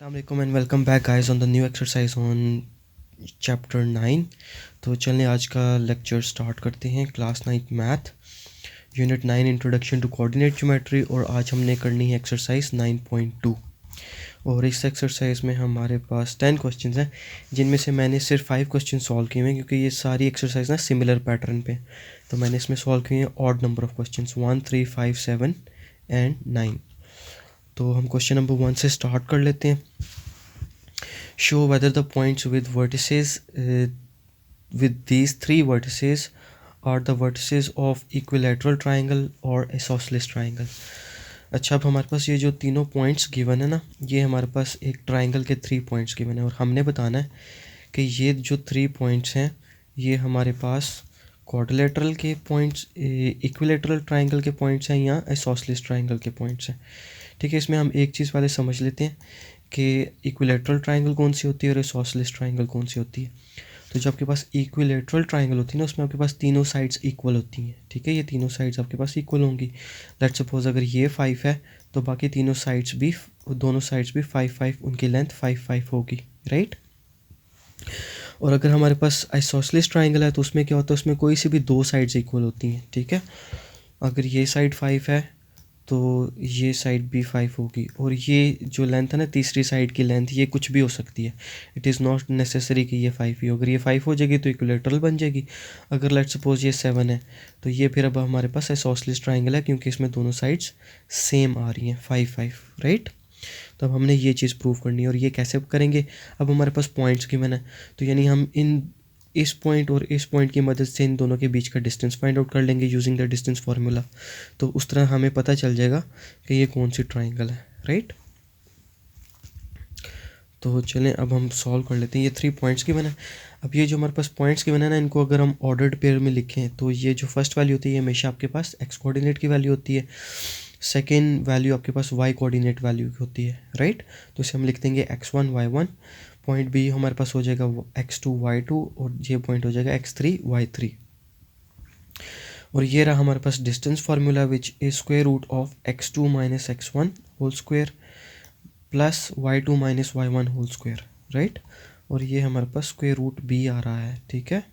Assalamualaikum and welcome back guys on the new exercise on chapter 9। तो चलिए आज का लेक्चर स्टार्ट करते हैं। Class 9 math unit 9 introduction to coordinate geometry, और आज हमने करनी है एक्सरसाइज 9.2। और इस एक्सरसाइज में हमारे पास 10 क्वेश्चंस हैं, जिनमें से मैंने सिर्फ 5 क्वेश्चन सॉल्व किए हैं क्योंकि ये सारी एक्सरसाइज ना सिमिलर पैटर्न पे। तो मैंने इसमें सॉल्व किए हैं odd number of question 1, 3, 5, 7 and 9। तो हम क्वेश्चन नंबर 1 से स्टार्ट कर लेते हैं। Show whether the points with vertices with these three vertices are the vertices of equilateral triangle or isosceles triangle। अच्छा, अब हमारे पास ये जो तीनों पॉइंट्स गिवन है ना, ये हमारे पास एक ट्राइंगल के 3 पॉइंट्स गिवन है, और हमने बताना है कि ये जो 3 पॉइंट्स हैं ये हमारे पास क्वाड्रिलेटरल के पॉइंट्स, इक्विलेटरल ट्राइंगल के पॉइंट्स हैं या आइसोसेलेस ट्राइंगल के पॉइंट्स हैं। ठीक है, इसमें हम एक चीज़ पहले समझ लेते हैं कि इक्विलेटरल ट्राइंगल कौन सी होती है और आइसोसेलेस ट्राइंगल कौन सी होती है। तो जब आपके पास इक्विलेटरल ट्राइंगल होती है ना, उसमें आपके पास तीनों साइड्स इक्वल होती हैं। ठीक है, ये तीनों साइड्स आपके पास इक्वल होंगी। लेट्स सपोज अगर ये 5 है तो बाकी तीनों साइड्स भी, दोनों साइड्स भी 5 उनकी लेंथ 5 होगी, राइट। और अगर हमारे पास आइसोसेलेस ट्राइंगल है तो उसमें क्या होता है, उसमें कोई सी भी दो साइड्स इक्वल होती हैं। ठीक है, अगर ये साइड 5 है तो ये साइड भी 5 होगी, और ये जो लेंथ है ना तीसरी साइड की लेंथ, ये कुछ भी हो सकती है। इट इज़ नॉट नेसेसरी कि ये 5 ही हो। अगर ये 5 हो जाएगी तो इक्विलेटरल बन जाएगी। अगर लेट्स सपोज ये 7 है तो ये फिर अब हमारे पास आइसोसेलेस ट्राइंगल है, क्योंकि इसमें दोनों साइड्स सेम आ रही हैं 5, राइट। तो अब हमने ये चीज़ प्रूव करनी है, और ये कैसे करेंगे। अब हमारे पास पॉइंट्स गिवन है, तो यानी हम इस पॉइंट और इस पॉइंट की मदद से इन दोनों के बीच का डिस्टेंस फाइंड आउट कर लेंगे यूजिंग द डिस्टेंस फार्मूला। तो उस तरह हमें पता चल जाएगा कि ये कौन सी ट्राइंगल है, राइट। तो चलें अब हम सॉल्व कर लेते हैं। ये 3 पॉइंट्स गिवन है। अब ये जो हमारे पास पॉइंट्स गिवन है ना, इनको अगर हम ऑर्डर्ड पेयर में लिखें तो ये जो फर्स्ट वैल्यू होती है ये हमेशा आपके पास एक्स कोऑर्डिनेट की वैल्यू होती है। सेकेंड वैल्यू आपके पास वाई कोऑर्डिनेट वैल्यू की होती है, राइट। तो इसे हम लिख देंगे x1 y1। पॉइंट बी हमारे पास हो जाएगा x2 y2, और ये पॉइंट हो जाएगा x3 y3। और ये रहा हमारे पास distance formula, which is square root of x2 minus x1 whole square plus y2 minus y1 whole square, right. और ये हमारे पास स्क्वायर रूट b आ रहा है। ठीक है,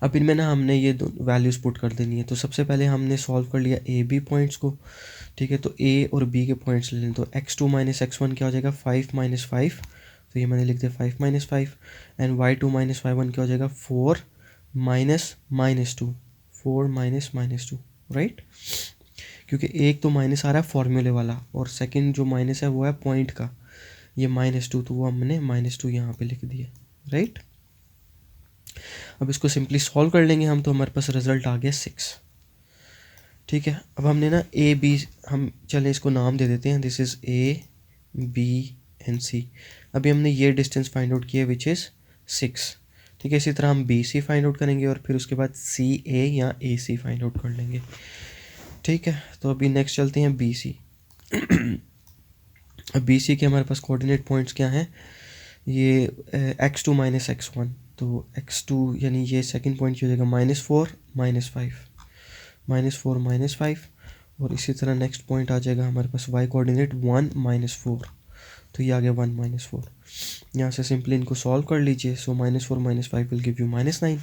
अब इनमें ना हमने ये दो वैल्यूज़ पुट कर देनी है। तो सबसे पहले हमने सॉल्व कर लिया ए बी पॉइंट्स को। ठीक है, तो ए और बी के पॉइंट्स ले लें। तो x2 माइनस x1 क्या हो जाएगा 5 माइनस 5, तो ये मैंने लिख दिया 5 minus 5। And y2 minus y1 क्या हो जाएगा 4 minus minus 2, 4 minus minus 2, right. क्योंकि एक तो माइनस आ रहा है फॉर्मूले वाला, और सेकेंड जो माइनस है वो है पॉइंट का, ये -2, तो वो हमने -2 यहाँ पे लिख दिया, राइट। अब इसको सिंपली सॉल्व कर लेंगे हम, तो हमारे पास रिजल्ट आ गया 6। ठीक है, अब हमने ना ए बी, हम चले इसको नाम दे देते हैं, this is A B and C. अभी हमने ये डिस्टेंस फाइंड आउट किया विच इज़ 6। ठीक है, इसी तरह हम बी सी फाइंड आउट करेंगे, और फिर उसके बाद सी ए या ए सी फाइंड आउट कर लेंगे। ठीक है, तो अभी नेक्स्ट चलते हैं बी सी। अब बी सी के हमारे पास कोऑर्डिनेट पॉइंट्स क्या हैं, ये x2 माइनस x1। तो x2 यानी ये सेकंड पॉइंट हो जाएगा -4 -5, -4 -5। और इसी तरह नेक्स्ट पॉइंट आ जाएगा हमारे पास y कोऑर्डिनेट 1 -4, तो ये आ गया 1 -4। यहाँ से सिंपली इनको सॉल्व कर लीजिए। सो -4 -5 will give you -9,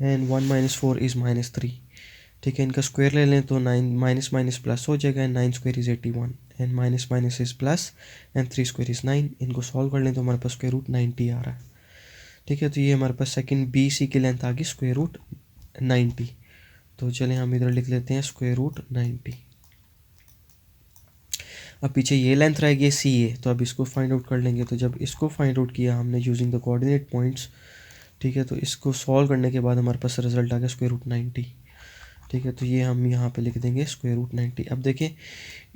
and 1 -4 is -3। ठीक है, इनका स्क्वायर ले लें तो 9 माइनस माइनस प्लस हो जाएगा, and 9 square is 81, and minus minus is plus, and 3 square is 9। इनको सॉल्व कर लें तो हमारे पास स्क्वायर रूट 90 आ रहा है। ठीक है, तो ये हमारे पास सेकंड बी सी की लेंथ आ गई स्क्वायर रूट 90। तो चलें हम इधर लिख लेते हैं स्क्वायर रूट 90। अब पीछे ये लेंथ रहेगी सी ए, तो अब इसको फाइंड आउट कर लेंगे। तो जब इसको फाइंड आउट किया हमने यूजिंग द कोऑर्डिनेट पॉइंट्स, ठीक है, तो इसको सॉल्व करने के बाद हमारे पास रिजल्ट आ गया स्क्वायर रूट 90। ठीक है, तो ये हम यहाँ पे लिख देंगे स्क्वायर रूट 90। अब देखें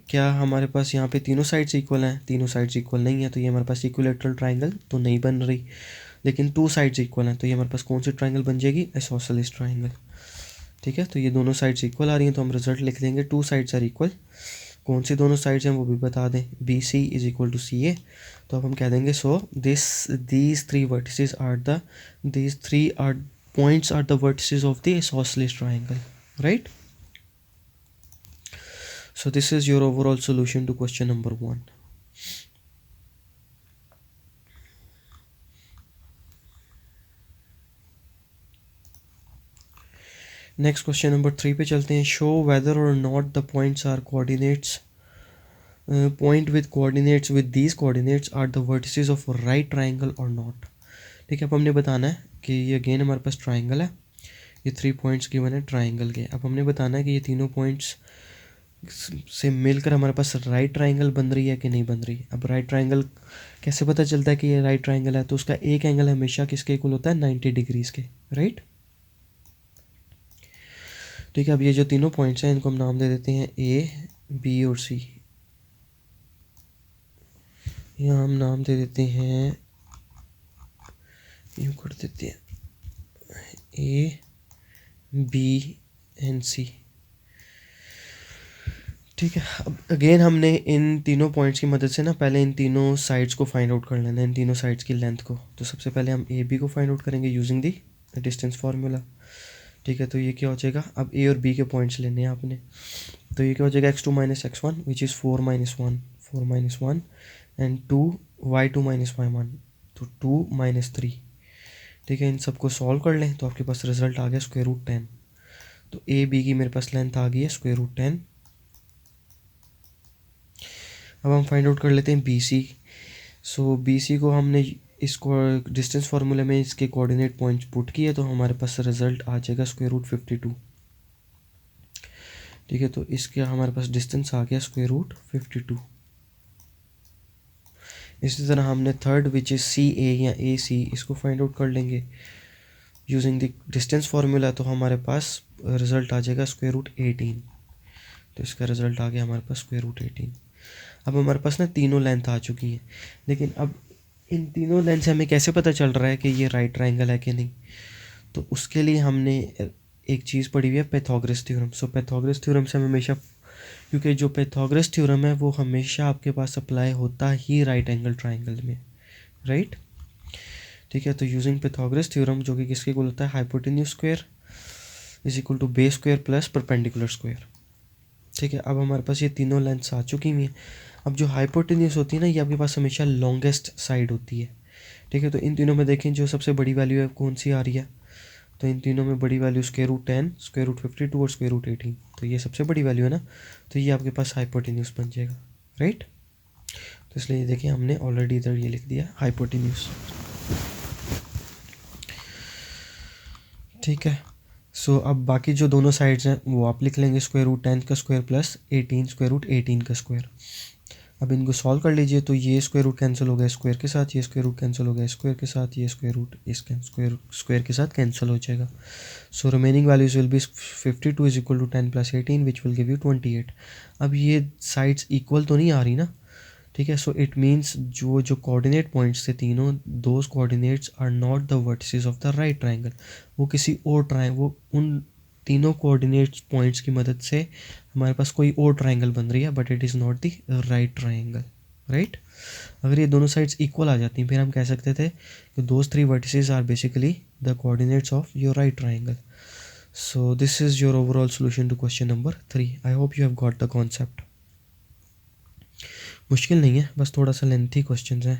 क्या हमारे पास यहाँ पे तीनों साइड्स इक्वल हैं, तीनों साइड्स इक्वल नहीं है, तो ये हमारे पास इक्विलेटरल ट्राइंगल तो नहीं बन रही। लेकिन 2 साइड्स इक्वल हैं, तो ये हमारे पास कौन सी ट्राइंगल बन जाएगी, आइसोसेलेस ट्राइंगल। ठीक है, तो ये दोनों साइड्स इक्वल आ रही हैं, तो हम रिजल्ट लिख देंगे 2 साइड्स आर इक्वल। कौन सी दोनों साइड्स हैं वो भी बता दें, B C is equal to C A. तो अब हम कह देंगे so these three are points are the vertices of the isosceles triangle, right? So this is your overall solution to question number 1. Next question number 3 पे चलते हैं. Show whether और not the points are coordinates point with coordinates with these coordinates are the vertices of right triangle और not. ठीक है, अब हमने बताना है कि ये अगेन हमारे पास ट्राइंगल है, ये 3 पॉइंट्स गिवन है ट्राइंगल के. अब हमने बताना है कि ये तीनों पॉइंट्स से मिलकर हमारे पास राइट ट्राइंगल बन रही है कि नहीं बन रही. अब राइट ट्राइंगल कैसे पता चलता है कि ये राइट ट्राइंगल है, तो उसका एक एंगल हमेशा किसके इक्वल होता है, 90 डिग्रीज़ के, राइट. ठीक है, अब ये जो तीनों पॉइंट्स हैं इनको हम नाम दे देते हैं ए, बी और सी. यहाँ हम नाम दे देते हैं, यूँ कर देते हैं ए, बी एंड सी. ठीक है, अब अगेन हमने इन तीनों पॉइंट्स की मदद से ना पहले इन तीनों साइड्स को फाइंड आउट कर लेना है, इन तीनों साइड्स की लेंथ को. तो सबसे पहले हम ए बी को फाइंड आउट करेंगे यूजिंग दी डिस्टेंस फार्मूला. ठीक है, तो ये क्या हो जाएगा, अब ए और बी के पॉइंट्स लेने हैं आपने. तो ये क्या हो जाएगा, x2 minus x1 which is 4 minus 1 and 2 y2 minus y1, तो 2 माइनस 3. ठीक है, इन सबको सॉल्व कर लें तो आपके पास रिजल्ट आ गया स्क्वायर रूट 10. तो ए बी की मेरे पास लेंथ आ गई है स्क्वायर रूट 10. अब हम फाइंड आउट कर लेते हैं बी सी. सो बी सी को हमने इसको डिस्टेंस फार्मूले में इसके कोऑर्डिनेट पॉइंट्स पुट किए तो हमारे पास रिजल्ट आ जाएगा स्क्वायर रूट 52. ठीक है, तो इसके हमारे पास डिस्टेंस आ गया स्क्वायर रूट 52. इसी तरह हमने थर्ड विच इज़ सी ए या ए सी, इसको फाइंड आउट कर लेंगे यूजिंग द डिस्टेंस फार्मूला. तो हमारे पास रिजल्ट आ जाएगा स्क्वायर रूट 18. तो इसका रिजल्ट आ गया हमारे पास स्क्वायर रूट 18. अब हमारे पास ना तीनों लेंथ आ चुकी हैं, लेकिन अब इन तीनों लेंथ से हमें कैसे पता चल रहा है कि ये राइट ट्राइंगल है कि नहीं. तो उसके लिए हमने एक चीज़ पढ़ी हुई है पैथागोरस थ्योरम. सो पैथागोरस थ्योरम से हम हमेशा, क्योंकि जो पैथागोरस थ्योरम है वो हमेशा आपके पास अप्लाई होता ही राइट एंगल ट्राइंगल में, राइट. ठीक है, तो यूजिंग पैथागोरस थ्योरम जो कि किसके इक्वल होता है, hypotenuse square is equal to base square plus perpendicular square. ठीक है, अब हमारे पास ये तीनों लेंथ्स आ चुकी हुई हैं. अब जो हाइपोटेन्यूज होती है ना, ये आपके पास हमेशा लॉन्गेस्ट साइड होती है. ठीक है, तो इन तीनों में देखें जो सबसे बड़ी वैल्यू है कौन सी आ रही है, तो इन तीनों में बड़ी value square root 10, square root 52 और स्क्वायर रूट 18. तो ये सबसे बड़ी वैल्यू है ना, तो ये आपके पास हाइपोटेन्यूज बन जाएगा, राइट. तो इसलिए ये देखिए हमने ऑलरेडी इधर ये लिख दिया हाइपोटेन्यूज. ठीक है, सो अब बाकी जो दोनों साइड्स हैं वो आप लिख लेंगे स्क्वायर रूट 10 का स्क्वायर प्लस 18 स्क्वायर रूट 18 का स्क्वायर. अब इनको सॉल्व कर लीजिए तो ये स्क्वायर रूट कैंसिल हो गया स्क्वायर के साथ, ये स्क्वायर रूट कैंसिल हो गया स्क्वायर के साथ, ये स्क्वायर रूट इस स्क्वायर के साथ कैंसिल हो जाएगा. So remaining values will be 52 is equal to 10 plus 18 which will give you 28. अब ये साइड्स इक्वल तो नहीं आ रही ना. ठीक है, सो इट मीन्स जो कोऑर्डिनेट पॉइंट्स थे तीनों, those coordinates are not the vertices of the right triangle. वो किसी और वो उन तीनों कोऑर्डिनेट पॉइंट्स की मदद से हमारे पास कोई और ट्राइंगल बन रही है, but it is not the right triangle, right. अगर ये दोनों साइड्स इक्वल आ जाती हैं फिर हम कह सकते थे कि those 3 vertices are basically the coordinates of your right triangle. So this is your overall solution to question number 3. I hope you have got the concept. मुश्किल नहीं है, बस थोड़ा सा लेंथी क्वेश्चन है.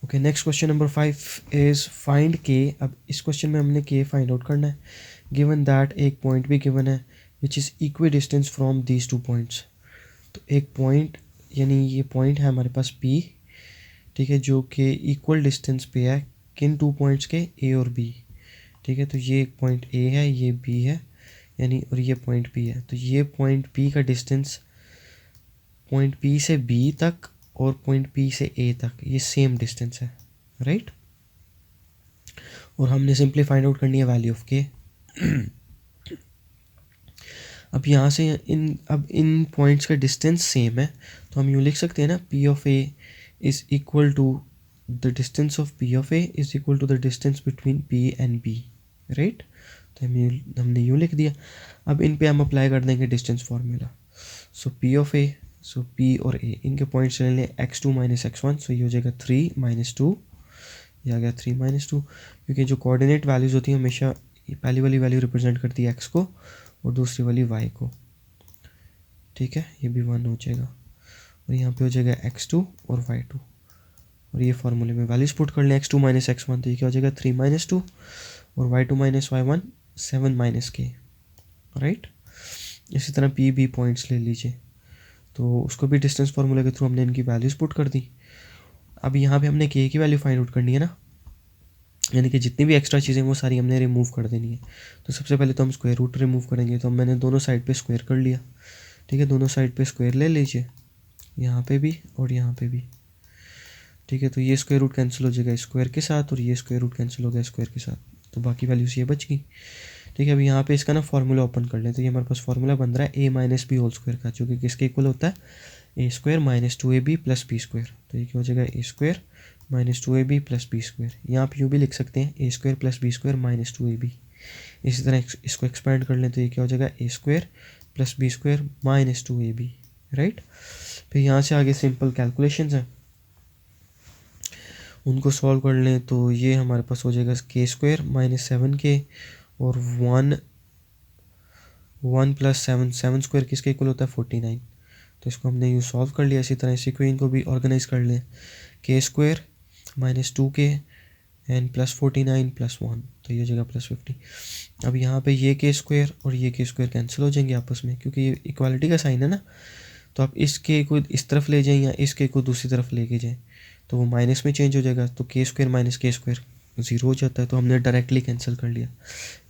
Okay, next question number 5 is find K. अब इस question में हमने के फाइंड आउट करना है. गिवन दैट एक पॉइंट भी गिवन है which is equi distance from these 2 points. तो एक पॉइंट यानी ये पॉइंट है हमारे पास P, ठीक है, जो कि इक्वल डिस्टेंस पे है किन 2 पॉइंट्स के, A और B. ठीक है, तो ये एक पॉइंट A है, ये B है यानी, और ये पॉइंट P है. तो ये पॉइंट P का डिस्टेंस पॉइंट P से B तक और पॉइंट P से A तक ये सेम डिस्टेंस है, राइट. और हमने सिंपली फाइंड आउट करनी है वैल्यू ऑफ के. अब यहाँ से इन पॉइंट्स का डिस्टेंस सेम है तो हम यूँ लिख सकते हैं ना, P of A is equal to the distance of P of A is equal to the distance between P and B, right. तो हमने यूँ लिख दिया. अब इन पे हम अप्लाई कर देंगे distance formula. So P of A, so P और A इनके पॉइंट्स ले लें x2 माइनस x1, सो ये हो जाएगा 3 माइनस 2, ये आ गया 3 माइनस 2. क्योंकि जो कोऑर्डिनेट वैल्यूज़ होती हैं हमेशा पहली वाली वैल्यू रिप्रेजेंट करती है x को और दूसरी वाली y को. ठीक है, ये भी 1 हो जाएगा और यहाँ पे हो जाएगा x2 और y2 और ये फार्मूले में वैल्यूज पुट कर लें x2 माइनस x1, तो ये क्या हो जाएगा 3 माइनस 2, और y2 minus y1 7 minus k, right. इसी तरह पी बी पॉइंट्स ले लीजिए, तो उसको भी डिस्टेंस फार्मूले के थ्रू हमने इनकी वैल्यूज पुट कर दी। अब यहाँ पे हमने k की वैल्यू फाइंड आउट करनी है ना, यानी कि जितनी भी एक्स्ट्रा चीज़ें वो सारी हमने रिमूव कर देनी है। तो सबसे पहले तो हम स्क्वायर रूट रिमूव करेंगे, तो मैंने दोनों साइड पे स्क्वायर कर लिया, ठीक है। दोनों साइड पे स्क्वायर ले लीजिए, यहाँ पे भी और यहाँ पे भी, ठीक है। तो ये स्क्वायर रूट कैंसिल हो जाएगा स्क्वायर के साथ, और ये स्क्वायर रूट कैंसिल हो गया स्क्वायर के साथ, तो बाकी वैल्यूज ये बच गई, ठीक है। अब यहाँ पे इसका ना फार्मूला ओपन कर लें, तो ये हमारे पास फार्मूला बन रहा है a minus B whole square का, जो कि किसके इक्वल होता है a square minus 2ab plus B square. तो ये क्या हो जाएगा a square minus 2ab plus B square. यहाँ आप यूँ भी लिख सकते हैं a square plus B square minus 2ab। इसी तरह इसको एक्सपेंड कर लें, तो ये क्या हो जाएगा a square plus B square minus 2ab, right. फिर यहाँ से आगे सिंपल कैलकुलेशंस हैं, उनको सॉल्व कर लें, तो ये हमारे पास हो जाएगा k स्क्वायर माइनस 7k और 1 प्लस 7 स्क्वायर किसके इक्वल होता है 49। तो इसको हमने यूँ सॉल्व कर लिया। इसी तरह इस इक्वेशन को भी ऑर्गेनाइज कर लें, k square minus 2k and plus 49 plus 1, तो ये हो जाएगा प्लस 50। अब यहाँ पे ये k स्क्वायर और ये k स्क्वायर कैंसिल हो जाएंगे आपस में, क्योंकि ये इक्वालिटी का साइन है ना। तो आप इस k को इस तरफ ले जाएं या इस k को दूसरी तरफ लेके जाएं, तो वो माइनस में चेंज हो जाएगा, तो k square minus k square 0 हो जाता है, तो हमने डायरेक्टली कैंसिल कर लिया।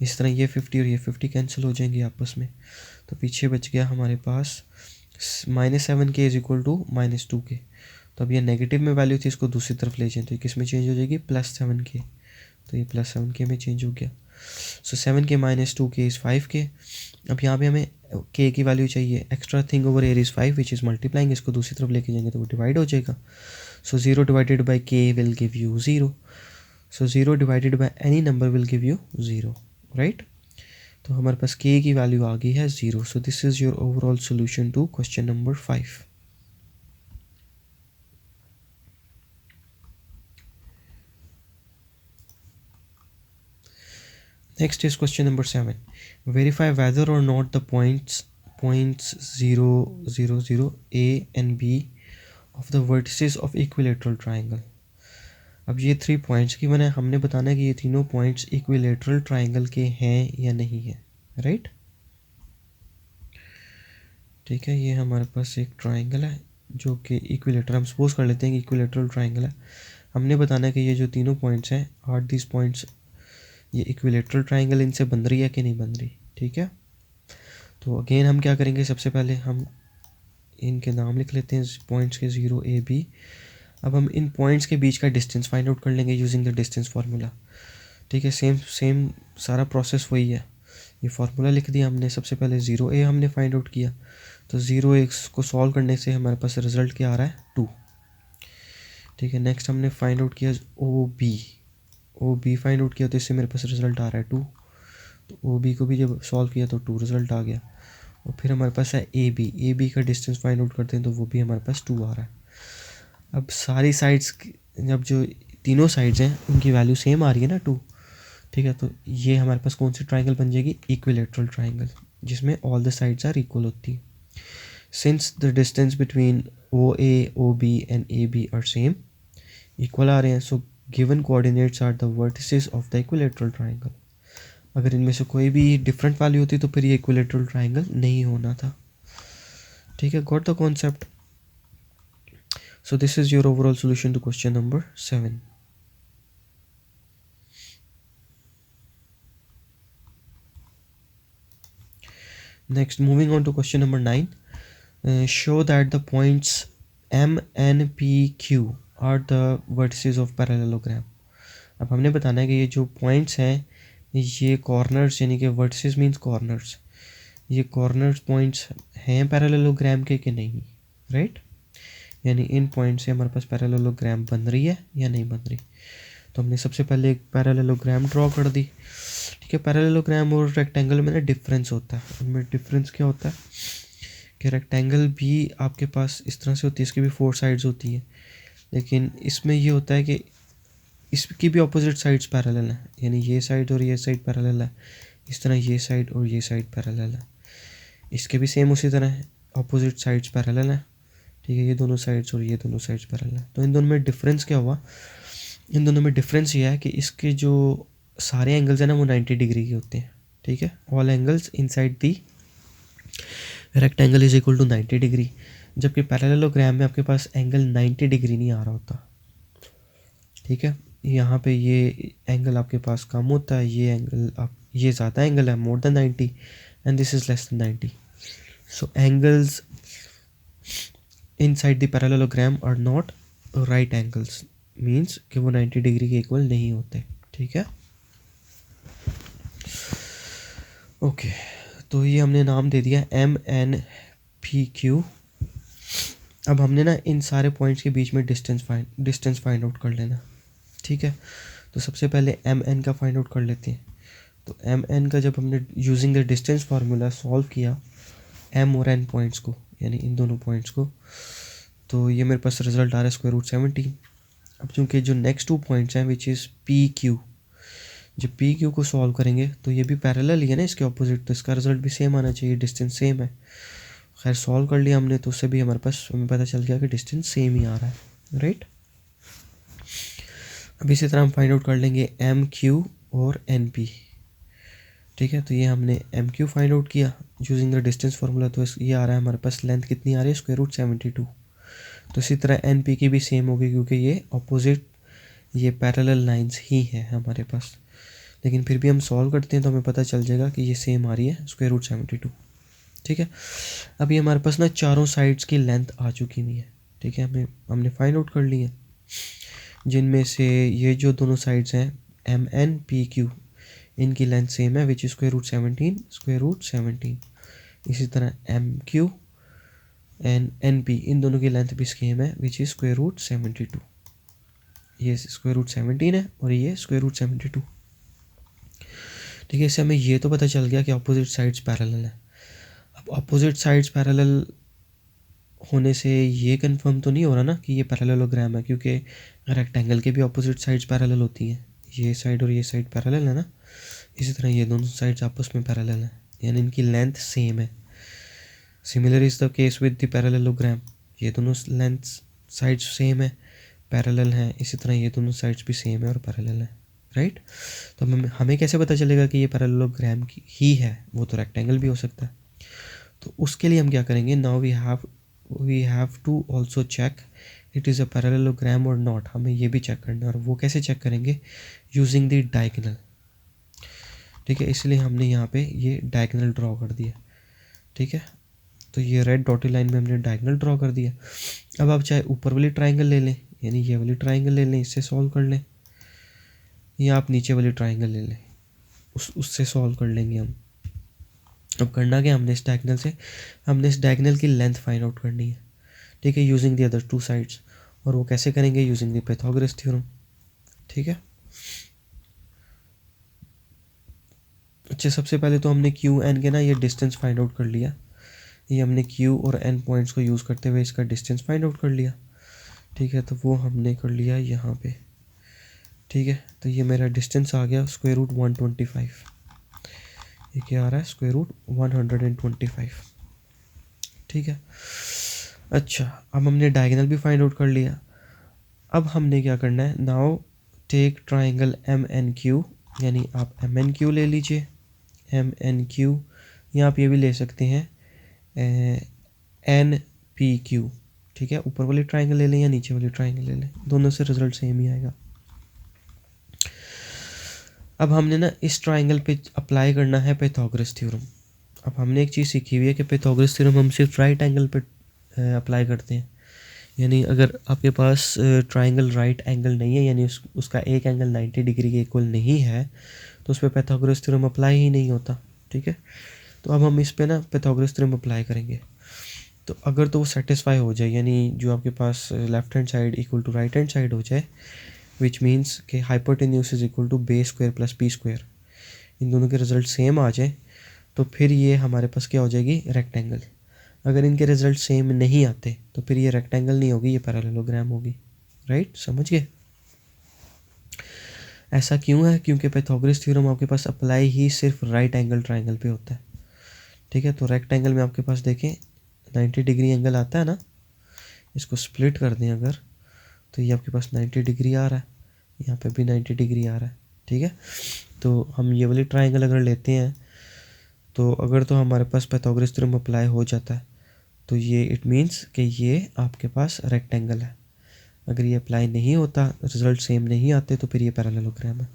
इस तरह ये 50 और ये 50 कैंसिल हो जाएंगे आपस में, तो पीछे बच गया हमारे पास minus 7k is equal to minus 2k। तो अब ये नेगेटिव में वैल्यू थी, इसको दूसरी तरफ ले जाएं, तो ये किस में चेंज हो जाएगी प्लस 7k, तो ये प्लस 7k में चेंज हो गया। सो 7k minus 2k is 5k। अब यहाँ पे हमें k की वैल्यू चाहिए, extra thing over air is 5 which is multiplying, इसको दूसरी तरफ लेके जाएंगे तो वो डिवाइड हो जाएगा। सो 0 divided by k will give you 0, so 0 divided by any number will give you 0, right. तो हमारे पास k की वैल्यू आ गई है 0। So this is your overall solution to question number 5। Next is question number 7. Verify whether or not the points 0, 0, 0, A and B of the vertices of equilateral triangle. अब ये 3 points की मैंने हमने बताना है कि ये तीनों पॉइंट्स इक्विलेटरल ट्राइंगल के हैं या नहीं है, राइट। ठीक है, ये हमारे पास एक ट्राइंगल है जो कि इक्विलेटर, हम सपोज कर लेते हैं कि इक्विलेटरल ट्राइंगल है। हमने बताना है कि ये जो तीनों पॉइंट्स हैं, आर दिस पॉइंट्स, ये इक्विलेटरल ट्राइंगल इनसे बन रही है कि नहीं बन रही, ठीक है। तो अगेन हम क्या करेंगे, सबसे पहले हम इनके नाम लिख लेते हैं पॉइंट्स के 0 A B। अब हम इन पॉइंट्स के बीच का डिस्टेंस फाइंड आउट कर लेंगे यूजिंग द डिस्टेंस फार्मूला, ठीक है। सेम सारा प्रोसेस वही है। ये फार्मूला लिख दिया हमने, सबसे पहले 0 A हमने फाइंड आउट किया, तो 0 A को सॉल्व करने से हमारे पास रिजल्ट क्या आ रहा है 2, ठीक है। नेक्स्ट हमने फाइंड आउट किया ओ बी फाइंड आउट किया, तो इससे मेरे पास रिजल्ट आ रहा है 2, तो ओ बी को भी जब सॉल्व किया तो 2 रिजल्ट आ गया। और फिर हमारे पास है ए बी का डिस्टेंस फाइंड आउट करते हैं, तो वो भी हमारे पास 2 आ रहा है। अब सारी साइड्स, जब जो तीनों साइड्स हैं उनकी वैल्यू सेम आ रही है ना 2, ठीक है। तो ये हमारे पास कौन सी ट्राइंगल बन जाएगी, इक्विलेटरल ट्राइंगल, जिसमें all the sides are equal होती है। Since the distance between O B and A B are same, equal आ रहे हैं, so given coordinates are the vertices of the equilateral triangle. अगर इनमें से कोई भी डिफरेंट वैल्यू होती तो फिर ये इक्विलेटरल ट्राइंगल नहीं होना था, ठीक है। Got the concept. So this is your overall solution to question number 7। Next, moving on to question number 9, show that the points M N P Q are the vertices of parallelogram. अब हमने बताना है कि ये जो points हैं ये corners, यानी कि वर्टिसेस मींस कॉर्नर्स, ये कॉर्नर्स पॉइंट्स हैं पैरेललोग्राम के कि नहीं, राइट। यानी इन पॉइंट से हमारे पास पैरेललोग्राम बन रही है या नहीं बन रही। तो हमने सबसे पहले एक पैरेललोग्राम ड्रॉ कर दी, ठीक है। पैरेललोग्राम और रेक्टेंगल में ना डिफरेंस होता है, उनमें डिफरेंस क्या होता है कि रेक्टेंगल भी आपके पास इस तरह से होती है, इसकी भी 4 साइड्स होती हैं, लेकिन इसमें ये होता है कि इसकी भी ऑपोजिट साइड्स पैरेलल हैं, यानी ये साइड और ये साइड पैरेलल है, इस तरह ये साइड और ये साइड पैरेलल है। इसके भी सेम उसी तरह ऑपोजिट साइड्स पैरेलल हैं, ठीक है, ये दोनों साइड्स और ये दोनों साइड्स पैरेलल है। तो इन दोनों में डिफरेंस क्या हुआ, इन दोनों में डिफरेंस ये है कि इसके जो सारे एंगल्स हैं ना वो 90 डिग्री के होते हैं। ठीक है, all angles inside the rectangle is equal to 90 degree, जबकि पैरेललोग्राम में आपके पास एंगल 90 डिग्री नहीं आ रहा होता। ठीक है, यहाँ पे ये एंगल आपके पास कम होता है, ये एंगल आप ये ज़्यादा एंगल है, more than 90 and this is less than 90। So angles inside the parallelogram are not right angles, means कि वो 90 डिग्री के इक्वल नहीं होते। ठीक है, ओके तो ये हमने नाम दे दिया MNPQ। अब हमने ना इन सारे पॉइंट्स के बीच में डिस्टेंस फाइंड आउट कर लेना। ठीक है, तो सबसे पहले MN का फाइंड आउट कर लेते हैं। तो MN का जब हमने using the distance formula solve किया M और N पॉइंट्स को, यानी इन दोनों पॉइंट्स को, तो ये मेरे पास रिजल्ट आ रहा है √17। अब चूँकि जो नेक्स्ट 2 पॉइंट्स हैं विच इज़ PQ, जब PQ को सॉल्व करेंगे तो ये भी पैरेलल ही है ना इसके ऑपोजिट, तो इसका रिजल्ट भी सेम आना चाहिए, डिस्टेंस सेम है। खैर सॉल्व कर लिया हमने तो उससे भी हमारे पास हमें पता चल गया कि डिस्टेंस सेम ही आ रहा है, राइट। अब इसी तरह हम फाइंड आउट कर लेंगे MQ और NP। ठीक है, तो ये हमने MQ फाइंड आउट किया यूजिंग द डिस्टेंस फार्मूला, तो ये आ रहा है हमारे पास लेंथ कितनी आ रही है √72। तो इसी तरह NP की भी सेम होगी क्योंकि ये अपोजिट, ये पैरेलल लाइंस ही है हमारे पास, लेकिन फिर भी हम सॉल्व करते हैं तो हमें पता चल जाएगा कि ये सेम आ रही है √72। ठीक है, अभी हमारे पास ना चारों साइड्स की लेंथ आ चुकी हुई है। ठीक है, हमने फाइंड आउट कर ली है, जिनमें से ये जो दोनों साइड्स हैं MNPQ, इनकी लेंथ सेम है विच इज़ √17। इसी तरह MQ एंड NP, इन दोनों की लेंथ भी सेम है विच इज़ √72। ये √17 है और ये √72। ठीक है, इससे हमें ये तो पता चल गया कि अपोजिट साइड्स पैरेलल है। अब अपोजिट साइड्स पैरेलल होने से ये कंफर्म तो नहीं हो रहा ना कि ये पैरेललोग्राम है, क्योंकि रेक्टेंगल के भी अपोजिट साइड्स पैरेलल होती हैं, ये साइड और ये साइड पैरेलल है ना। इसी तरह ये दोनों साइड्स आपस में पैरेलल हैं, यानी इनकी लेंथ सेम है। Similar is the case with the parallelogram, ये दोनों लेंथ साइड्स सेम है, पैरेलल हैं। इसी तरह ये दोनों साइड्स भी सेम है और पैरेलल है, राइट। तो हमें कैसे पता चलेगा कि ये पैरेललोग्राम की ही है, वो तो रेक्टेंगल भी हो सकता है। तो उसके लिए हम क्या करेंगे, now we have to also check it is a parallelogram और नॉट। हमें ये भी चेक करना है, और वो कैसे चेक करेंगे, यूजिंग द डायगोनल। ठीक है, इसलिए हमने यहाँ पे ये डायगोनल ड्रॉ कर दिया। ठीक है, तो ये रेड डॉटेड लाइन में हमने डायगोनल ड्रॉ कर दिया। अब आप चाहे ऊपर वाली ट्राइंगल ले लें, यानी ये वाली ट्राइंगल ले लें, इससे सॉल्व कर लें, या आप नीचे वाली ट्राइंगल ले लें, उससे सॉल्व कर लेंगे हम। अब करना क्या, हमने इस डायगोनल की लेंथ फाइंड आउट करनी है। ठीक है, यूजिंग द अदर 2 साइड्स, और वो कैसे करेंगे, यूजिंग द पाइथागोरस थ्योरम। ठीक है, अच्छा सबसे पहले तो हमने QN के ना ये डिस्टेंस फाइंड आउट कर लिया। ये हमने Q और N पॉइंट्स को यूज़ करते हुए इसका डिस्टेंस फाइंड आउट कर लिया। ठीक है, तो वो हमने कर लिया यहाँ पे। ठीक है, तो ये मेरा डिस्टेंस आ गया √125। ये क्या आ रहा है, √125। ठीक है, अच्छा अब हमने डायगोनल भी फाइंड आउट कर लिया। अब हमने क्या करना है, नाउ टेक ट्राइंगल MNQ, यानी आप MNQ ले लीजिए, MNQ, या आप ये भी ले सकते हैं NPQ। ठीक है, ऊपर वाली ट्राइंगल ले लें या नीचे वाली ट्राइंगल ले लें, दोनों से रिजल्ट सेम ही आएगा। अब हमने ना इस ट्राइंगल पे अप्लाई करना है पाइथागोरस थ्योरम। अब हमने एक चीज़ सीखी हुई है कि पाइथागोरस थ्योरम हम सिर्फ राइट एंगल पे अप्लाई करते हैं, यानी अगर आपके पास ट्राइंगल राइट एंगल नहीं है, यानी उसका एक एंगल 90 डिग्री के इक्वल नहीं है, तो उस पर पाइथागोरस थ्योरम अप्लाई ही नहीं होता। ठीक है, तो अब हम इस पे ना पाइथागोरस थ्योरम अप्लाई करेंगे। तो अगर तो वो सेटिस्फाई हो जाए, यानी जो आपके पास left hand side equal to right hand side हो जाए, विच मीन्स कि hypotenuse is equal to base square plus P square, इन दोनों के रिजल्ट सेम आ जाए, तो फिर ये हमारे पास क्या हो जाएगी, रेक्टेंगल। अगर इनके रिजल्ट सेम नहीं आते तो फिर ये रेक्टेंगल नहीं होगी, ये पैरेललोग्राम होगी, राइट। समझ गए, ऐसा क्यों है, क्योंकि पाइथागोरस थ्योरम आपके पास अप्लाई ही सिर्फ राइट एंगल ट्राइंगल पे होता है। ठीक है, तो रेक्टेंगल में आपके पास देखें 90 डिग्री एंगल आता है ना, इसको स्प्लिट कर दें अगर, तो ये आपके पास 90 डिग्री आ रहा है, यहाँ पे भी 90 डिग्री आ रहा है, ठीक है। तो हम ये वाली ट्राइंगल अगर लेते हैं तो अगर तो हमारे पास पाइथागोरस थ्योरम अप्लाई हो जाता है तो ये इट मीन्स कि ये आपके पास रेक्टेंगल है। अगर ये अप्लाई नहीं होता, रिजल्ट सेम नहीं आते, तो फिर ये पैरेललोग्राम है।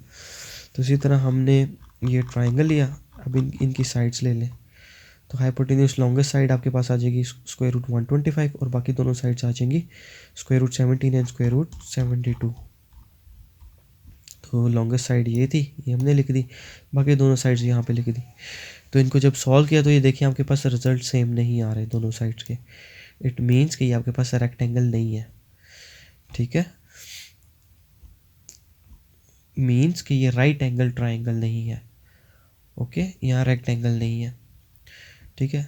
तो इसी तरह हमने ये ट्राइंगल लिया, अब इनकी साइड्स ले लें। तो हाइपोटेन्यूस लॉन्गेस्ट साइड आपके पास आ जाएगी स्क्वायर रूट 125 और बाकी दोनों साइड्स आ जाएंगी square root 17 and square root 72। तो लॉन्गेस्ट साइड ये थी, ये हमने लिख दी, बाकी दोनों साइड्स यहाँ पे लिख दी। तो इनको जब सॉल्व किया तो ये देखिए आपके पास रिजल्ट सेम नहीं आ रहे दोनों साइड्स के। इट मीन्स कि ये आपके पास रेक्टेंगल नहीं है, ठीक है। मीन्स कि ये राइट एंगल ट्राइंगल नहीं है, ओके, यहाँ रेक्टेंगल नहीं है, ठीक है।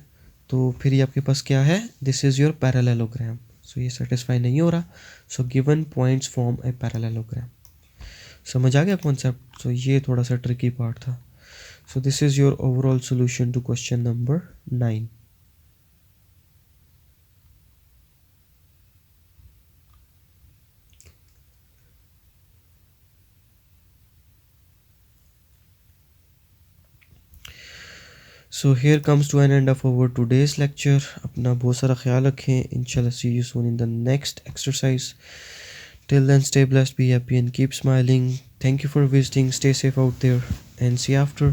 तो फिर ये आपके पास क्या है, दिस इज़ योर पैरेललोग्राम। सो ये सेटिस्फाई नहीं हो रहा, so given points form a parallelogram. समझ आ गया कॉन्सेप्ट। सो ये थोड़ा सा ट्रिकी पार्ट था। So this is your overall solution to question number 9। So here comes to an end of our today's lecture. अपना बहुत सारा ख्याल रखें। इंशाल्लाह see you soon in the next exercise. Till then, stay blessed, be happy, and keep smiling. Thank you for visiting. Stay safe out there, and see you after.